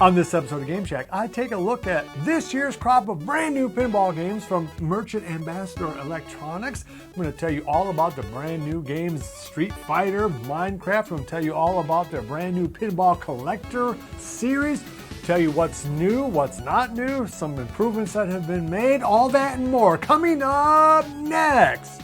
On this episode of Game Shack, I take a look at this year's crop of brand new pinball games from Merchant Ambassador Electronics. I'm going to tell you all about the brand new games Street Fighter, Minecraft. I'm going to tell you all about their brand new pinball collector series. Tell you what's new, what's not new, some improvements that have been made, all that and more coming up next.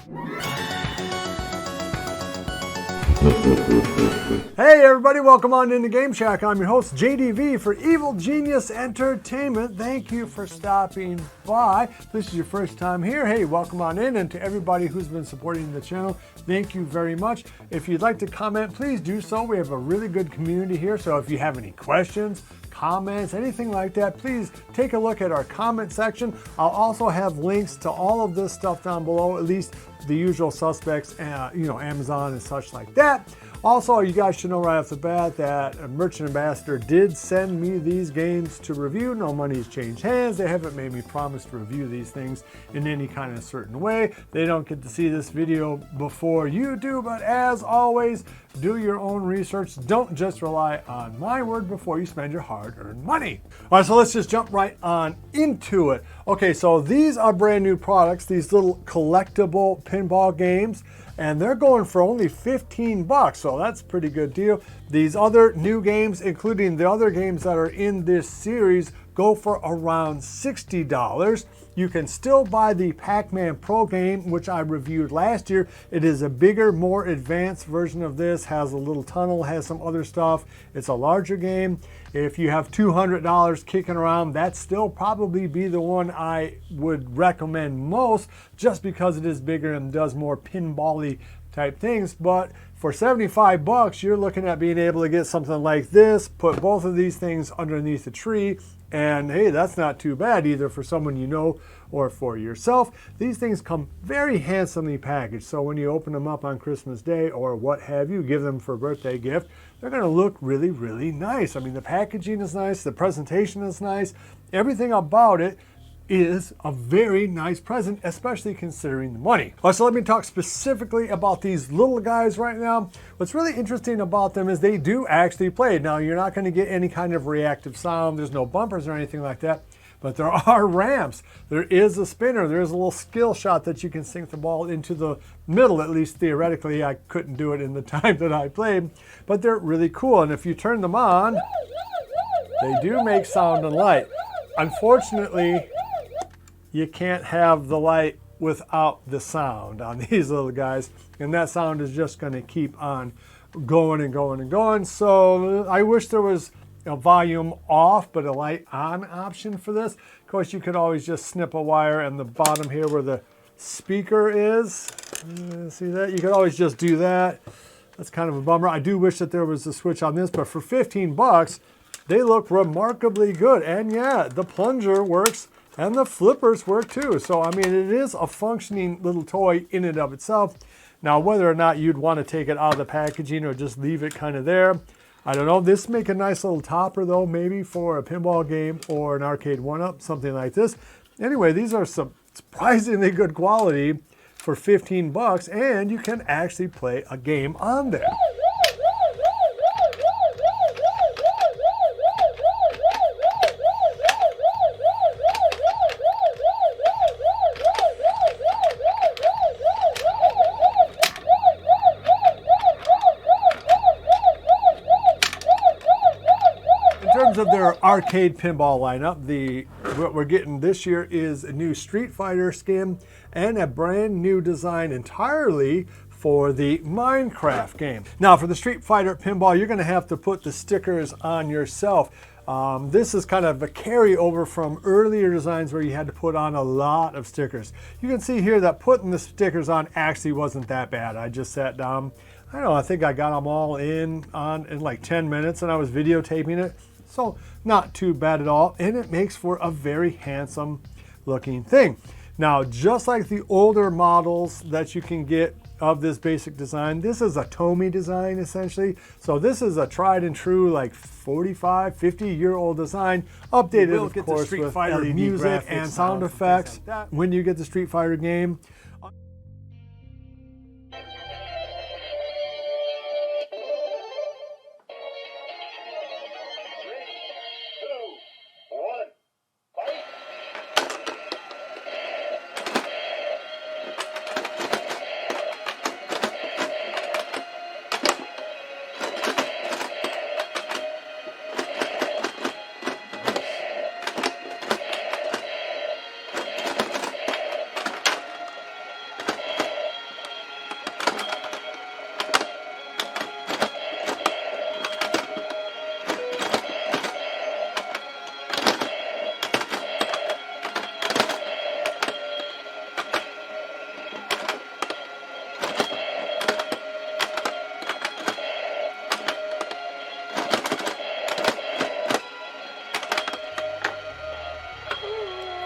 Hey everybody, welcome on into Game Shack. I'm your host JDV for Evil Genius Entertainment. Thank you for stopping by. If this is your first time here, hey, welcome on in. And to everybody who's been supporting the channel, thank you very much. If you'd like to comment, please do so. We have a really good community here, so if you have any questions, comments, anything like that, please take a look at our comment section. I'll also have links to all of this stuff down below, at least the usual suspects, Amazon and such like that. Also, you guys should know right off the bat that Merchant Ambassador did send me these games to review. No money's changed hands. They haven't made me promise to review these things in any kind of certain way. They don't get to see this video before you do, but as always, do your own research. Don't just rely on my word before you spend your hard-earned money. All right, so let's just jump right on into it. Okay, so these are brand new products, these little collectible pinball games, and they're going for only 15 bucks, so that's a pretty good deal. These other new games, including the other games that are in this series, go for around $60. You can still buy the Pac-Man Pro game, which I reviewed last year. It is a bigger, more advanced version of this, has a little tunnel, has some other stuff. It's a larger game. If you have $200 kicking around, that'd still probably be the one I would recommend most, just because it is bigger and does more pinball-y type things. But for 75 bucks, you're looking at being able to get something like this, put both of these things underneath a tree, and hey, that's not too bad either for someone you know or for yourself. These things come very handsomely packaged, so when you open them up on Christmas Day or what have you, give them for a birthday gift, they're going to look really, really nice. I mean, the packaging is nice, the presentation is nice, everything about it is a very nice present, especially considering the money. All right, so let me talk specifically about these little guys right now. What's really interesting about them is they do actually play. Now, you're not going to get any kind of reactive sound. There's no bumpers or anything like that, but there are ramps. There is a spinner. There's a little skill shot that you can sink the ball into the middle, at least theoretically. I couldn't do it in the time that I played, but they're really cool. And if you turn them on, they do make sound and light. Unfortunately, you can't have the light without the sound on these little guys, and that sound is just going to keep on going and going and going. So I wish there was a volume off but a light on option for this. Of course, you could always just snip a wire and the bottom here where the speaker is, see that? You could always just do that. That's kind of a bummer. I do wish that there was a switch on this, but for 15 bucks, they look remarkably good. And yeah, the plunger works and the flippers work too. So, I mean, it is a functioning little toy in and of itself. Now, whether or not you'd want to take it out of the packaging or just leave it kind of there, I don't know. This make a nice little topper though, maybe for a pinball game or an arcade one-up, something like this. Anyway, these are some surprisingly good quality for 15 bucks, and you can actually play a game on there. Of their arcade pinball lineup, what we're getting this year is a new Street Fighter skin and a brand new design entirely for the Minecraft game. Now, for the Street Fighter pinball, you're going to have to put the stickers on yourself. This is kind of a carryover from earlier designs where you had to put on a lot of stickers. You can see here that putting the stickers on actually wasn't that bad. I just sat down, I don't know, I think I got them all in like 10 minutes, and I was videotaping it. So not too bad at all, and it makes for a very handsome looking thing. Now, just like the older models that you can get of this basic design, this is a Tomy design essentially. So this is a tried and true like 45, 50-year-old design, updated of course with LED music and sound effects when you get the Street Fighter game.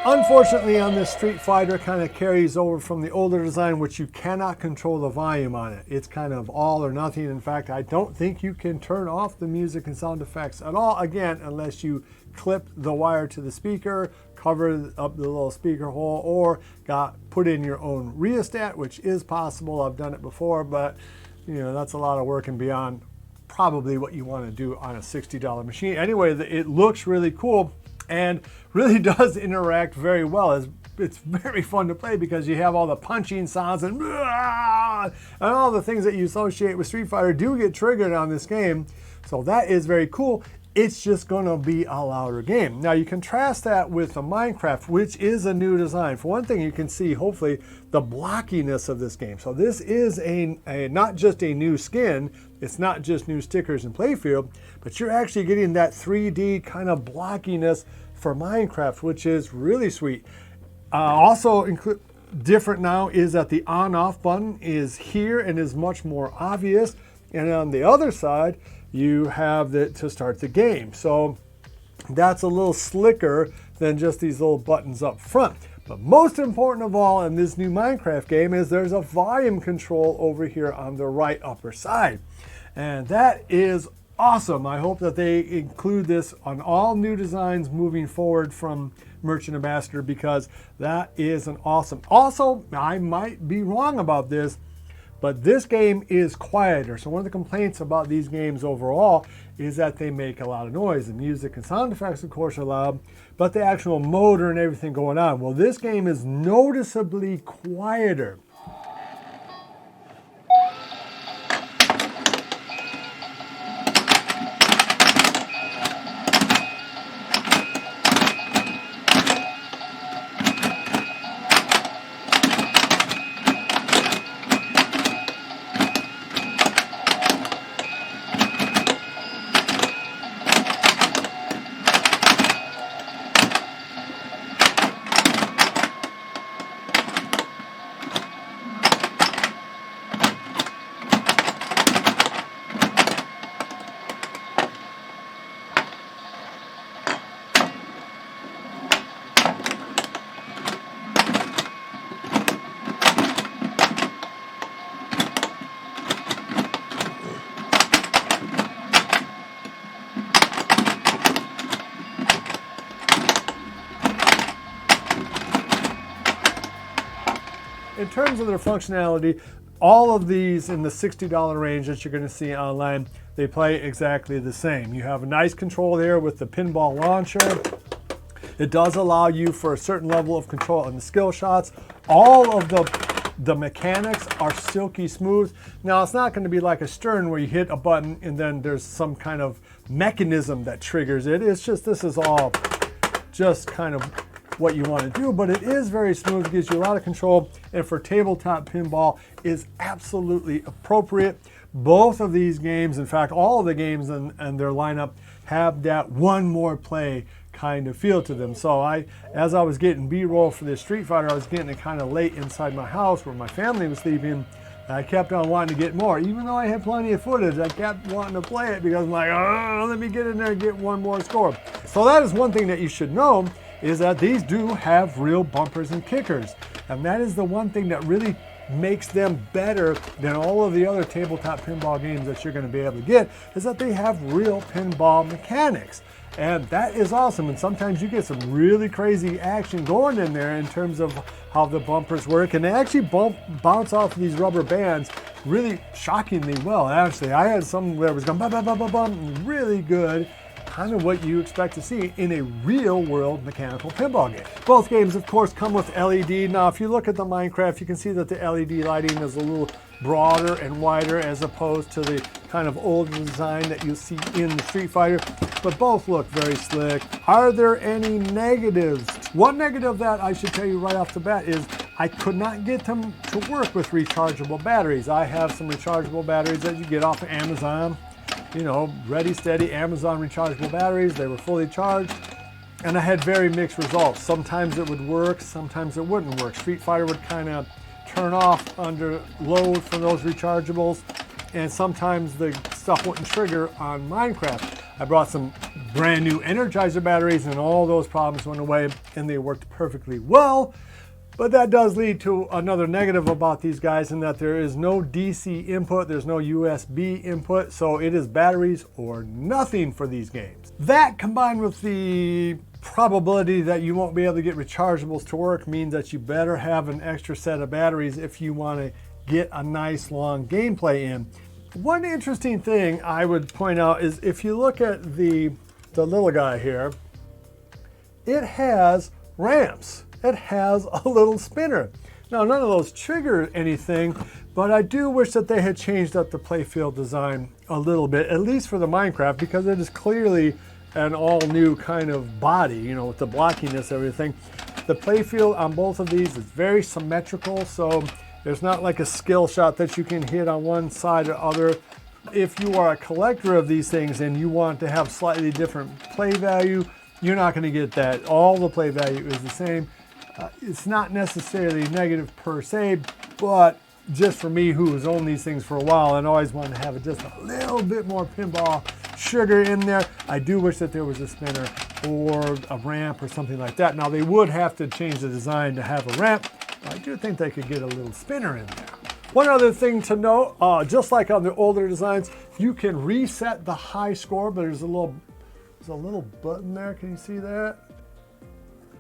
Unfortunately, on this Street Fighter, kind of carries over from the older design, which you cannot control the volume on it. It's kind of all or nothing. In fact, I don't think you can turn off the music and sound effects at all, again, unless you clip the wire to the speaker, cover up the little speaker hole, or put in your own rheostat, which is possible. I've done it before, but that's a lot of work and beyond probably what you want to do on a $60 machine. Anyway, it looks really cool and really does interact very well. It's very fun to play because you have all the punching sounds and all the things that you associate with Street Fighter do get triggered on this game. So that is very cool. It's just going to be a louder game. Now you contrast that with the Minecraft, which is a new design. For one thing, you can see hopefully the blockiness of this game. So this is not just a new skin, it's not just new stickers and playfield, but you're actually getting that 3D kind of blockiness for Minecraft, which is really sweet. Also different now is that the on-off button is here and is much more obvious. And on the other side, you have it to start the game. So that's a little slicker than just these little buttons up front. But most important of all in this new Minecraft game is there's a volume control over here on the right upper side. And that is awesome. I hope that they include this on all new designs moving forward from Merchant Ambassador, because that is an awesome. Also, I might be wrong about this, but this game is quieter. So one of the complaints about these games overall is that they make a lot of noise. The music and sound effects, of course, are loud, but the actual motor and everything going on. Well, this game is noticeably quieter. In terms of their functionality, all of these in the $60 range that you're going to see online, they play exactly the same. You have a nice control there with the pinball launcher. It does allow you for a certain level of control on the skill shots. All of the mechanics are silky smooth. Now, it's not going to be like a Stern where you hit a button and then there's some kind of mechanism that triggers it. It's just, this is all just kind of what you want to do, but it is very smooth, gives you a lot of control, and for tabletop pinball is absolutely appropriate. Both of these games, in fact, all of the games and their lineup have that one more play kind of feel to them. So as I was getting B-roll for this Street Fighter, I was getting it kind of late inside my house where my family was sleeping. I kept on wanting to get more. Even though I had plenty of footage, I kept wanting to play it because I'm like, oh, let me get in there and get one more score. So that is one thing that you should know, is that these do have real bumpers and kickers. And that is the one thing that really makes them better than all of the other tabletop pinball games that you're going to be able to get, is that they have real pinball mechanics. And that is awesome. And sometimes you get some really crazy action going in there in terms of how the bumpers work. And they actually bounce off these rubber bands really shockingly well. Actually, I had some where it was going bum, bum, bum, bum, bum, really good. Kind of what you expect to see in a real world mechanical pinball game. Both games, of course, come with LED. Now, if you look at the Minecraft, you can see that the LED lighting is a little broader and wider as opposed to the kind of older design that you see in the Street Fighter, but both look very slick. Are there any negatives? One negative that I should tell you right off the bat is I could not get them to work with rechargeable batteries. I have some rechargeable batteries that you get off of Amazon. You know, ready, steady, Amazon rechargeable batteries. They were fully charged, and I had very mixed results. Sometimes it would work, sometimes it wouldn't work. Street Fighter would kind of turn off under load for those rechargeables, and sometimes the stuff wouldn't trigger on Minecraft. I brought some brand new Energizer batteries and all those problems went away and they worked perfectly well. But that does lead to another negative about these guys in that there is no DC input, there's no USB input, so it is batteries or nothing for these games. That combined with the probability that you won't be able to get rechargeables to work means that you better have an extra set of batteries if you want to get a nice long gameplay in. One interesting thing I would point out is if you look at the little guy here, it has ramps. It has a little spinner. Now, none of those trigger anything, but I do wish that they had changed up the playfield design a little bit, at least for the Minecraft, because it is clearly an all new kind of body, you know, with the blockiness, everything. The playfield on both of these is very symmetrical, so there's not like a skill shot that you can hit on one side or other. If you are a collector of these things and you want to have slightly different play value, you're not going to get that. All the play value is the same. It's not necessarily negative per se, but just for me who has owned these things for a while and always wanted to have just a little bit more pinball sugar in there, I do wish that there was a spinner or a ramp or something like that. Now they would have to change the design to have a ramp. I do think they could get a little spinner in there. One other thing to note, just like on the older designs, you can reset the high score, but there's a little button there. Can you see that?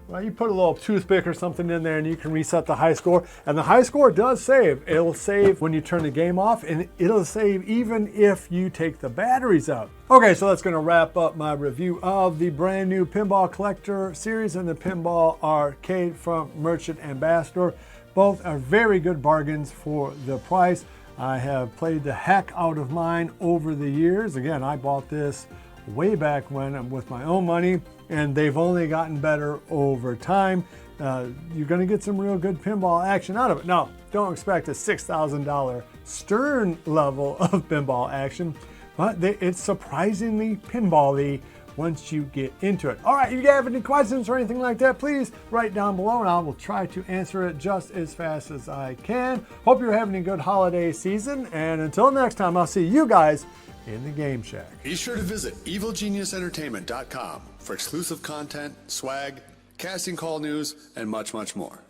Well, you put a little toothpick or something in there and you can reset the high score. And the high score does save. It'll save when you turn the game off, and it'll save even if you take the batteries out. Okay, so that's going to wrap up my review of the brand new Pinball Collector series and the Pinball Arcade from Merchant Ambassador. Both are very good bargains for the price. I have played the heck out of mine over the years. Again, I bought this way back when with my own money, and they've only gotten better over time. You're going to get some real good pinball action out of it. Now, don't expect a $6,000 Stern level of pinball action, but it's surprisingly pinball-y once you get into it. All right, if you have any questions or anything like that, please write down below and I will try to answer it just as fast as I can. Hope you're having a good holiday season, and until next time, I'll see you guys in the Game Shack. Be sure to visit evilgeniusentertainment.com for exclusive content, swag, casting call news, and much, much more.